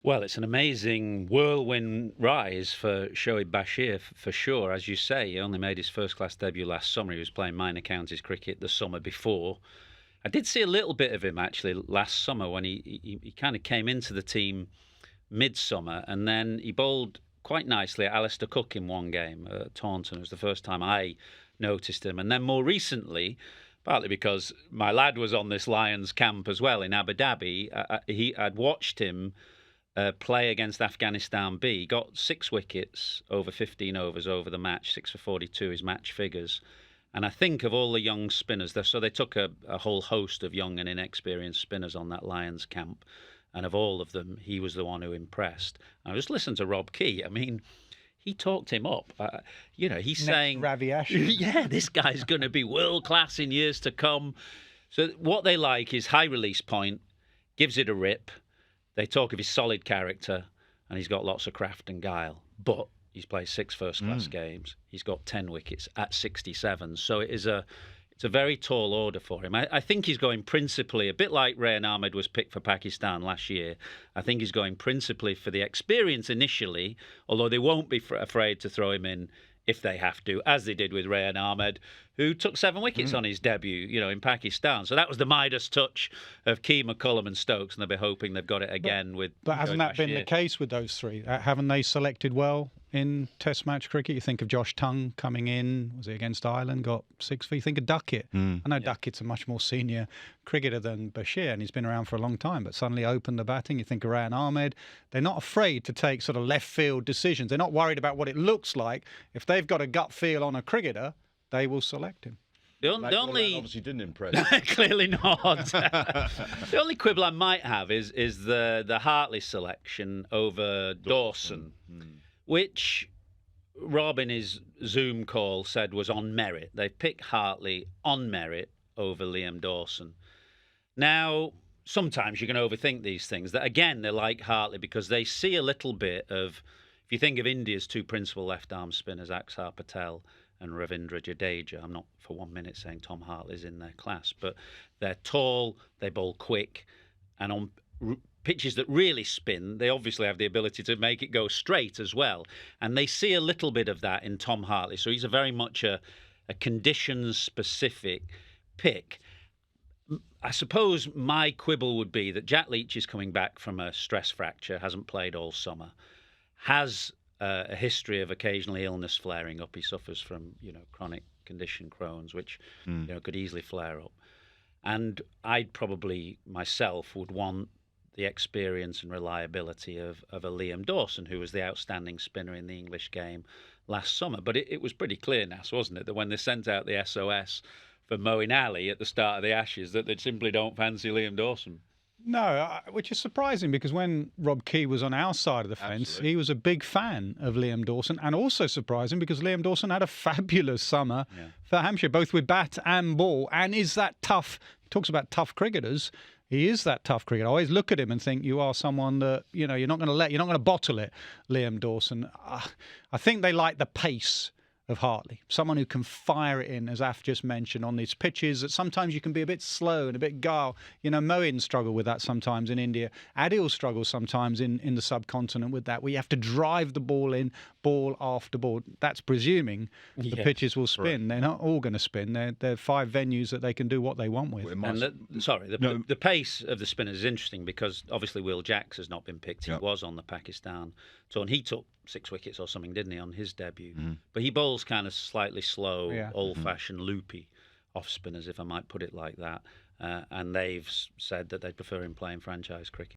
Well, it's an amazing whirlwind rise for Shoaib Bashir, for sure. As you say, he only made his first-class debut last summer. He was playing minor counties cricket the summer before. I did see a little bit of him, actually, last summer when he kind of came into the team midsummer, and then he bowled quite nicely at Alistair Cook in one game at Taunton. It was the first time I noticed him. And then more recently, partly because my lad was on this Lions camp as well in Abu Dhabi, I'd watched him play against Afghanistan B. He got 6 wickets over 15 overs over the match, 6 for 42, his match figures. And I think of all the young spinners, so they took a whole host of young and inexperienced spinners on that Lions camp. And of all of them, he was the one who impressed. I just listened to Rob Key. I mean, he talked him up. He's Next saying, Ravi Ashwin. yeah, this guy's going to be world class in years to come. So what they like is high release point, gives it a rip. They talk of his solid character, and he's got lots of craft and guile. But he's played 6 first-class games. He's got 10 wickets at 67. So it's a very tall order for him. I think he's going principally, a bit like Rayan Ahmed was picked for Pakistan last year. I think he's going principally for the experience initially, although they won't be afraid to throw him in if they have to, as they did with Rayan Ahmed, who took 7 wickets on his debut, in Pakistan. So that was the Midas touch of Key, McCullum and Stokes, and they'll be hoping they've got it again with. But hasn't that been the case with those three? Haven't they selected well in Test match cricket? You think of Josh Tongue coming in, was it against Ireland, got 6 for. You think of Duckett. I know Duckett's a much more senior cricketer than Bashir, and he's been around for a long time, but suddenly opened the batting. You think of Rayan Ahmed. They're not afraid to take sort of left field decisions. They're not worried about what it looks like. If they've got a gut feel on a cricketer, they will select him. The only obviously didn't impress. Clearly not. The only quibble I might have is the Hartley selection over Dawson, which Rob in his Zoom call said was on merit. They picked Hartley on merit over Liam Dawson. Now, sometimes you can overthink these things. That again, they're like Hartley because they see a little bit of. If you think of India's 2 principal left-arm spinners, Axar Patel and Ravindra Jadeja, I'm not for 1 minute saying Tom Hartley's in their class, but they're tall, they bowl quick, and on pitches that really spin, they obviously have the ability to make it go straight as well. And they see a little bit of that in Tom Hartley. So he's very much a conditions-specific pick. I suppose my quibble would be that Jack Leach is coming back from a stress fracture, hasn't played all summer, has a history of occasionally illness flaring up. He suffers from, chronic condition Crohn's, which, could easily flare up. And I'd probably, myself, would want the experience and reliability of a Liam Dawson, who was the outstanding spinner in the English game last summer. But it was pretty clear, Nas, wasn't it, that when they sent out the SOS for Moeen Ali at the start of the Ashes, that they simply don't fancy Liam Dawson. No, which is surprising because when Rob Key was on our side of the fence, he was a big fan of Liam Dawson, and also surprising because Liam Dawson had a fabulous summer for Hampshire, both with bat and ball, and is that tough. He talks about tough cricketers. He is that tough cricketer. I always look at him and think you are someone that, you're not going to bottle it, Liam Dawson. I think they like the pace of Hartley, someone who can fire it in, as Af just mentioned, on these pitches that sometimes you can be a bit slow and a bit guile. Moeen struggle with that sometimes in India. Adil struggles sometimes in the subcontinent with that, where you have to drive the ball in, ball after ball. That's presuming the pitches will spin. Correct. They're not all going to spin. There are 5 venues that they can do what they want with. And the pace of the spinners is interesting because obviously Will Jacks has not been picked. He was on the Pakistan tour, and he took 6 wickets or something, didn't he, on his debut? But he bowls kind of slightly slow, old-fashioned, loopy off-spinners, if I might put it like that. And they've said that they'd prefer him playing franchise cricket.